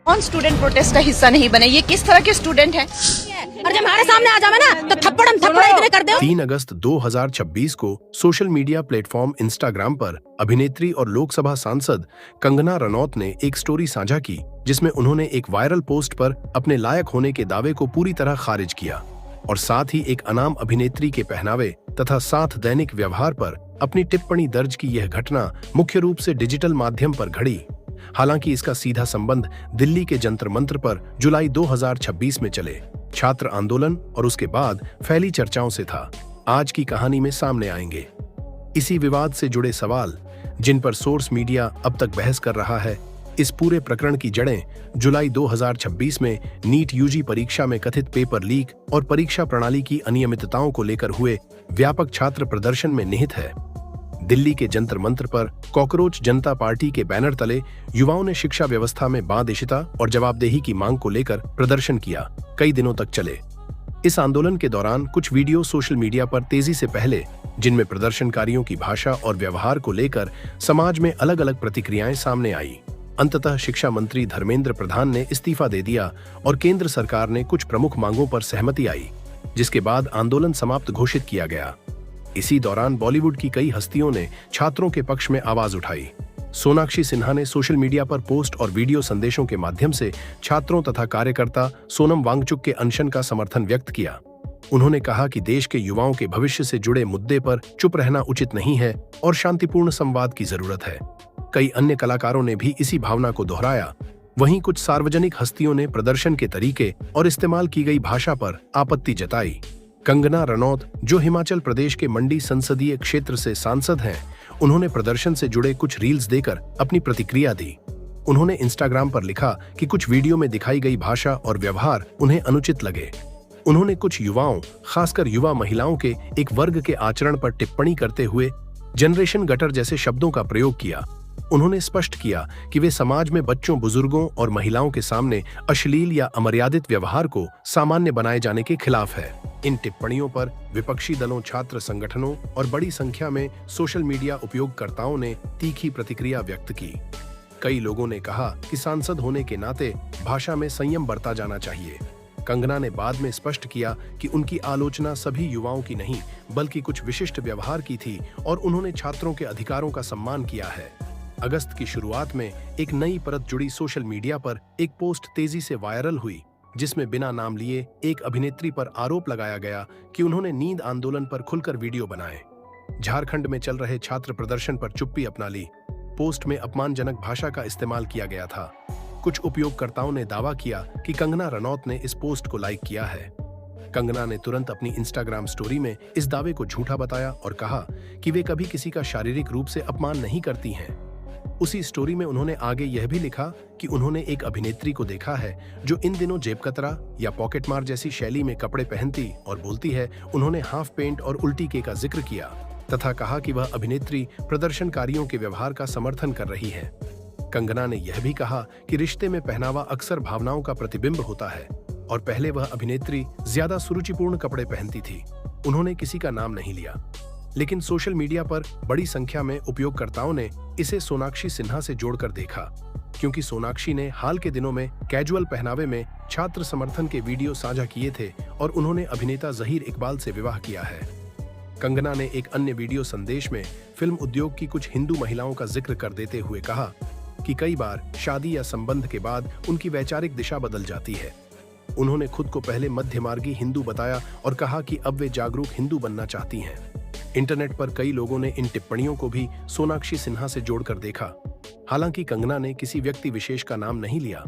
कौन student protest का हिस्सा नहीं बने? ये किस तरह के स्टूडेंट हैं? और जब हमारे सामने आ जावे ना तो थप्पड़ इतने कर दो। 3 अगस्त 2026 को सोशल मीडिया प्लेटफॉर्म इंस्टाग्राम पर अभिनेत्री और लोकसभा सांसद कंगना रनौत ने एक स्टोरी साझा की, जिसमें उन्होंने एक वायरल पोस्ट पर अपने लायक होने के दावे को पूरी तरह खारिज किया और साथ ही एक अनाम अभिनेत्री के पहनावे तथा साथ दैनिक व्यवहार पर अपनी टिप्पणी दर्ज की। यह घटना मुख्य रूप से डिजिटल माध्यम पर घड़ी। हालांकि इसका सीधा संबंध दिल्ली के जंतर मंत्र पर जुलाई 2026 में चले छात्र आंदोलन और उसके बाद फैली चर्चाओं से था। आज की कहानी में सामने आएंगे इसी विवाद से जुड़े सवाल, जिन पर सोर्स मीडिया अब तक बहस कर रहा है। इस पूरे प्रकरण की जड़ें जुलाई 2026 में नीट यूजी परीक्षा में कथित पेपर लीक और परीक्षा प्रणाली की अनियमितताओं को लेकर हुए व्यापक छात्र प्रदर्शन में निहित है। दिल्ली के जंतर मंत्र पर कॉकरोच जनता पार्टी के बैनर तले युवाओं ने शिक्षा व्यवस्था में बांदिशिता और जवाबदेही की मांग को लेकर प्रदर्शन किया। कई दिनों तक चले इस आंदोलन के दौरान कुछ वीडियो सोशल मीडिया पर तेजी से पहले, जिनमें प्रदर्शनकारियों की भाषा और व्यवहार को लेकर समाज में अलग अलग प्रतिक्रियाएं सामने आई। अंततः शिक्षा मंत्री धर्मेंद्र प्रधान ने इस्तीफा दे दिया और केंद्र सरकार ने कुछ प्रमुख मांगों पर सहमति आई, जिसके बाद आंदोलन समाप्त घोषित किया गया। इसी दौरान बॉलीवुड की कई हस्तियों ने छात्रों के पक्ष में आवाज उठाई। सोनाक्षी सिन्हा ने सोशल मीडिया पर पोस्ट और वीडियो संदेशों के माध्यम से छात्रों तथा कार्यकर्ता सोनम वांगचुक के अनशन का समर्थन व्यक्त किया। उन्होंने कहा कि देश के युवाओं के भविष्य से जुड़े मुद्दे पर चुप रहना उचित नहीं है और शांतिपूर्ण संवाद की जरूरत है। कई अन्य कलाकारों ने भी इसी भावना को दोहराया। वहीं कुछ सार्वजनिक हस्तियों ने प्रदर्शन के तरीके और इस्तेमाल की गई भाषा पर आपत्ति जताई। कंगना रनौत, जो हिमाचल प्रदेश के मंडी संसदीय क्षेत्र से सांसद हैं, उन्होंने प्रदर्शन से जुड़े कुछ रील्स देकर अपनी प्रतिक्रिया दी। उन्होंने इंस्टाग्राम पर लिखा कि कुछ वीडियो में दिखाई गई भाषा और व्यवहार उन्हें अनुचित लगे। उन्होंने कुछ युवाओं, खासकर युवा महिलाओं के एक वर्ग के आचरण पर टिप्पणी करते हुए जनरेशन गटर जैसे शब्दों का प्रयोग किया। उन्होंने स्पष्ट किया कि वे समाज में बच्चों, बुजुर्गों और महिलाओं के सामने अश्लील या अमर्यादित व्यवहार को सामान्य बनाए जाने के खिलाफ है। इन टिप्पणियों पर विपक्षी दलों, छात्र संगठनों और बड़ी संख्या में सोशल मीडिया उपयोगकर्ताओं ने तीखी प्रतिक्रिया व्यक्त की। कई लोगों ने कहा कि सांसद होने के नाते भाषा में संयम बरता जाना चाहिए। कंगना ने बाद में स्पष्ट किया कि उनकी आलोचना सभी युवाओं की नहीं, बल्कि कुछ विशिष्ट व्यवहार की थी और उन्होंने छात्रों के अधिकारों का सम्मान किया है। अगस्त की शुरुआत में एक नई परत जुड़ी सोशल मीडिया पर एक पोस्ट तेजी से वायरल हुई, जिसमें बिना नाम लिए एक अभिनेत्री पर आरोप लगाया गया कि उन्होंने नींद आंदोलन पर खुलकर वीडियो बनाए। झारखंड में चल रहे छात्र प्रदर्शन पर चुप्पी अपना ली। पोस्ट में अपमानजनक भाषा का इस्तेमाल किया गया था। कुछ उपयोगकर्ताओं ने दावा किया कि कंगना रनौत ने इस पोस्ट को लाइक किया है। कंगना ने तुरंत अपनी इंस्टाग्राम स्टोरी में इस दावे को झूठा बताया और कहा कि वे कभी किसी का शारीरिक रूप से अपमान नहीं करती हैं। उसी स्टोरी में उन्होंने आगे यह भी लिखा कि उन्होंने एक अभिनेत्री को देखा है जो इन दिनों जेब कतरा या पॉकेट मार जैसी शैली में कपड़े पहनती और बोलती है। उन्होंने हाफ पेंट और उल्टी के का जिक्र किया तथा कहा कि वह अभिनेत्री प्रदर्शनकारियों के व्यवहार का समर्थन कर रही है। कंगना ने यह भी कहा कि रिश्ते में पहनावा अक्सर भावनाओं का प्रतिबिंब होता है और पहले वह अभिनेत्री ज्यादा सुरुचिपूर्ण कपड़े पहनती थी। उन्होंने किसी का नाम नहीं लिया, लेकिन सोशल मीडिया पर बड़ी संख्या में उपयोगकर्ताओं ने इसे सोनाक्षी सिन्हा से जोड़कर देखा, क्योंकि सोनाक्षी ने हाल के दिनों में कैजुअल पहनावे में छात्र समर्थन के वीडियो साझा किए थे और उन्होंने अभिनेता जहीर इकबाल से विवाह किया है। कंगना ने एक अन्य वीडियो संदेश में फिल्म उद्योग की कुछ हिंदू महिलाओं का जिक्र कर देते हुए कहा कि कई बार शादी या संबंध के बाद उनकी वैचारिक दिशा बदल जाती है। उन्होंने खुद को पहले मध्यमार्गी हिंदू बताया और कहा कि अब वे जागरूक हिंदू बनना चाहती हैं। इंटरनेट पर कई लोगों ने इन टिप्पणियों को भी सोनाक्षी सिन्हा से जोड़कर देखा। हालांकि कंगना ने किसी व्यक्ति विशेष का नाम नहीं लिया।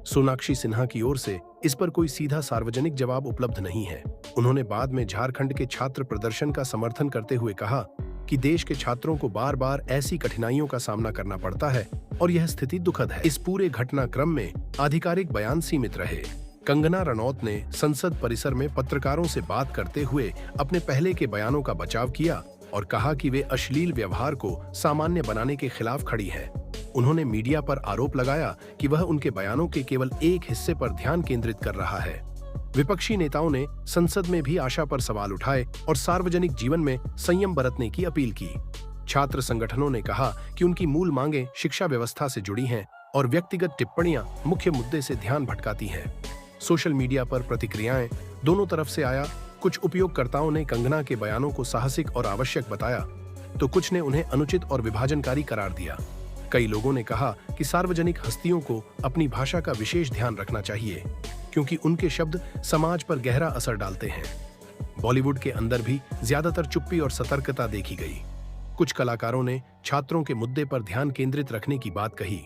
सोनाक्षी सिन्हा की ओर से इस पर कोई सीधा सार्वजनिक जवाब उपलब्ध नहीं है। उन्होंने बाद में झारखंड के छात्र प्रदर्शन का समर्थन करते हुए कहा कि देश के छात्रों को बार बार ऐसी कठिनाइयों का सामना करना पड़ता है और यह स्थिति दुखद है। इस पूरे घटनाक्रम में आधिकारिक बयान सीमित रहे। कंगना रनौत ने संसद परिसर में पत्रकारों से बात करते हुए अपने पहले के बयानों का बचाव किया और कहा कि वे अश्लील व्यवहार को सामान्य बनाने के खिलाफ खड़ी है। उन्होंने मीडिया पर आरोप लगाया कि वह उनके बयानों के केवल एक हिस्से पर ध्यान केंद्रित कर रहा है। विपक्षी नेताओं ने संसद में भी आशा पर सवाल उठाए और सार्वजनिक जीवन में संयम बरतने की अपील की। छात्र संगठनों ने कहा कि उनकी मूल मांगें शिक्षा व्यवस्था से जुड़ी हैं और व्यक्तिगत टिप्पणियां मुख्य मुद्दे से ध्यान भटकाती हैं। सोशल मीडिया पर प्रतिक्रियाएं दोनों तरफ से आया। कुछ उपयोगकर्ताओं ने कंगना के बयानों को साहसिक और आवश्यक बताया, तो कुछ ने उन्हें अनुचित और विभाजनकारी करार दिया। कई लोगों ने कहा कि सार्वजनिक हस्तियों को अपनी भाषा का विशेष ध्यान रखना चाहिए, क्योंकि उनके शब्द समाज पर गहरा असर डालते हैं। बॉलीवुड के अंदर भी ज्यादातर चुप्पी और सतर्कता देखी गई। कुछ कलाकारों ने छात्रों के मुद्दे पर ध्यान केंद्रित रखने की बात कही,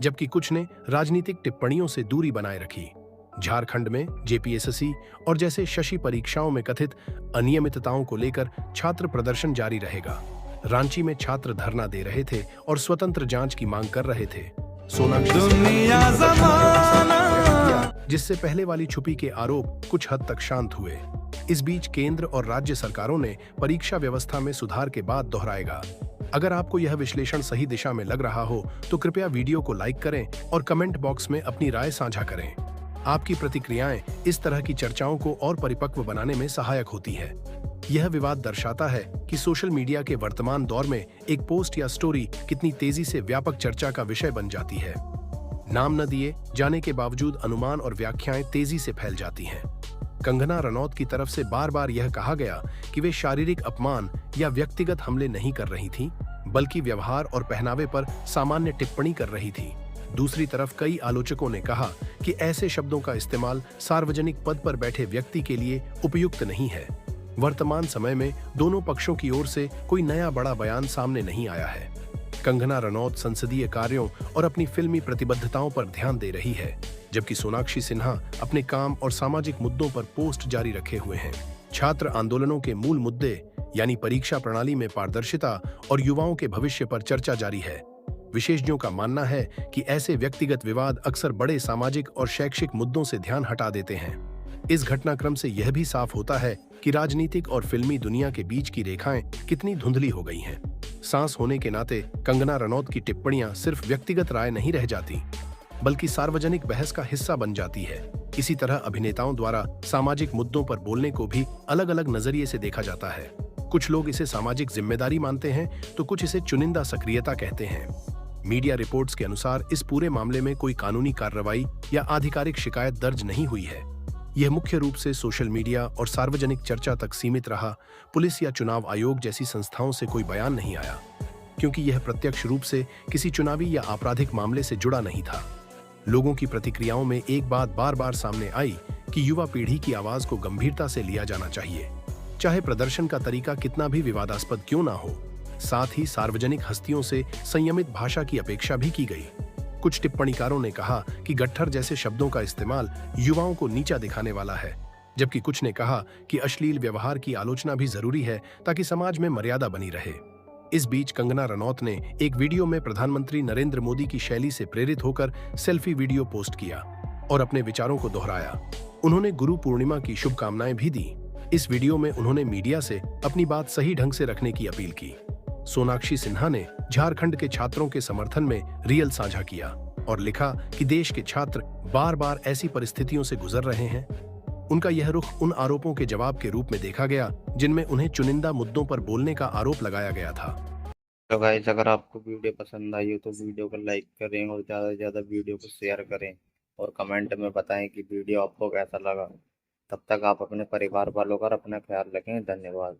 जबकि कुछ ने राजनीतिक टिप्पणियों से दूरी बनाए रखी। झारखंड में जेपीएसएससी और जैसे शशि परीक्षाओं में कथित अनियमितताओं को लेकर छात्र प्रदर्शन जारी रहेगा। रांची में छात्र धरना दे रहे थे और स्वतंत्र जांच की मांग कर रहे थे। सोनाक्षी, जिससे पहले वाली छुपी के आरोप कुछ हद तक शांत हुए। इस बीच केंद्र और राज्य सरकारों ने परीक्षा व्यवस्था में सुधार के बाद दोहराएगा। अगर आपको यह विश्लेषण सही दिशा में लग रहा हो तो कृपया वीडियो को लाइक करें और कमेंट बॉक्स में अपनी राय साझा करें। आपकी प्रतिक्रियाएं इस तरह की चर्चाओं को और परिपक्व बनाने में सहायक होती है। यह विवाद दर्शाता है कि सोशल मीडिया के वर्तमान दौर में एक पोस्ट या स्टोरी कितनी तेजी से व्यापक चर्चा का विषय बन जाती है। नाम न दिए जाने के बावजूद अनुमान और व्याख्याएं तेजी से फैल जाती हैं। कंगना रनौत की तरफ से बार बार यह कहा गया कि वे शारीरिक अपमान या व्यक्तिगत हमले नहीं कर रही थीं, बल्कि व्यवहार और पहनावे पर सामान्य टिप्पणी कर रही थीं। दूसरी तरफ कई आलोचकों ने कहा कि ऐसे शब्दों का इस्तेमाल सार्वजनिक पद पर बैठे व्यक्ति के लिए उपयुक्त नहीं है। वर्तमान समय में दोनों पक्षों की ओर से कोई नया बड़ा बयान सामने नहीं आया है। कंगना रनौत संसदीय कार्यों और अपनी फिल्मी प्रतिबद्धताओं पर ध्यान दे रही है, जबकि सोनाक्षी सिन्हा अपने काम और सामाजिक मुद्दों पर पोस्ट जारी रखे हुए हैं। छात्र आंदोलनों के मूल मुद्दे यानी परीक्षा प्रणाली में पारदर्शिता और युवाओं के भविष्य पर चर्चा जारी है। विशेषज्ञों का मानना है कि ऐसे व्यक्तिगत विवाद अक्सर बड़े सामाजिक और शैक्षिक मुद्दों से ध्यान हटा देते हैं। इस घटनाक्रम से यह भी साफ होता है कि राजनीतिक और फिल्मी दुनिया के बीच की रेखाएं कितनी धुंधली हो गई हैं। सांस होने के नाते कंगना रनौत की टिप्पणियां सिर्फ व्यक्तिगत राय नहीं रह जाती, बल्कि सार्वजनिक बहस का हिस्सा बन जाती है। इसी तरह अभिनेताओं द्वारा सामाजिक मुद्दों पर बोलने को भी अलग अलग नजरिए से देखा जाता है। कुछ लोग इसे सामाजिक जिम्मेदारी मानते हैं, तो कुछ इसे चुनिंदा सक्रियता कहते हैं। मीडिया रिपोर्ट्स के अनुसार इस पूरे मामले में कोई कानूनी कार्रवाई या आधिकारिक शिकायत दर्ज नहीं हुई है। यह मुख्य रूप से सोशल मीडिया और सार्वजनिक चर्चा तक सीमित रहा। पुलिस या चुनाव आयोग जैसी संस्थाओं से कोई बयान नहीं आया, क्योंकि यह प्रत्यक्ष रूप से किसी चुनावी या आपराधिक मामले से जुड़ा नहीं था। लोगों की प्रतिक्रियाओं में एक बात बार बार सामने आई कि युवा पीढ़ी की आवाज को गंभीरता से लिया जाना चाहिए, चाहे प्रदर्शन का तरीका कितना भी विवादास्पद क्यों ना हो। साथ ही सार्वजनिक हस्तियों से संयमित भाषा की अपेक्षा भी की गई। कुछ टिप्पणीकारों ने कहा कि गट्ठर जैसे शब्दों का इस्तेमाल युवाओं को नीचा दिखाने वाला है, जबकि कुछ ने कहा कि अश्लील व्यवहार की आलोचना भी जरूरी है ताकि समाज में मर्यादा बनी रहे। इस बीच कंगना रनौत ने एक वीडियो में प्रधानमंत्री नरेंद्र मोदी की शैली से प्रेरित होकर सेल्फी वीडियो पोस्ट किया और अपने विचारों को दोहराया। उन्होंने गुरु पूर्णिमा की शुभकामनाएं भी दी। इस वीडियो में उन्होंने मीडिया से अपनी बात सही ढंग से रखने की अपील की। सोनाक्षी सिन्हा ने झारखंड के छात्रों के समर्थन में रील साझा किया और लिखा कि देश के छात्र बार बार ऐसी परिस्थितियों से गुजर रहे हैं। उनका यह रुख उन आरोपों के जवाब के रूप में देखा गया जिनमें उन्हें चुनिंदा मुद्दों पर बोलने का आरोप लगाया गया था। तो गाइस, अगर आपको वीडियो पसंद आई हो तो वीडियो को लाइक करें और ज़्यादा से ज़्यादा वीडियो को शेयर करें और कमेंट में बताएं कि वीडियो आपको कैसा लगा। तब तक आप अपने परिवार वालों का अपना ख्याल रखें। धन्यवाद।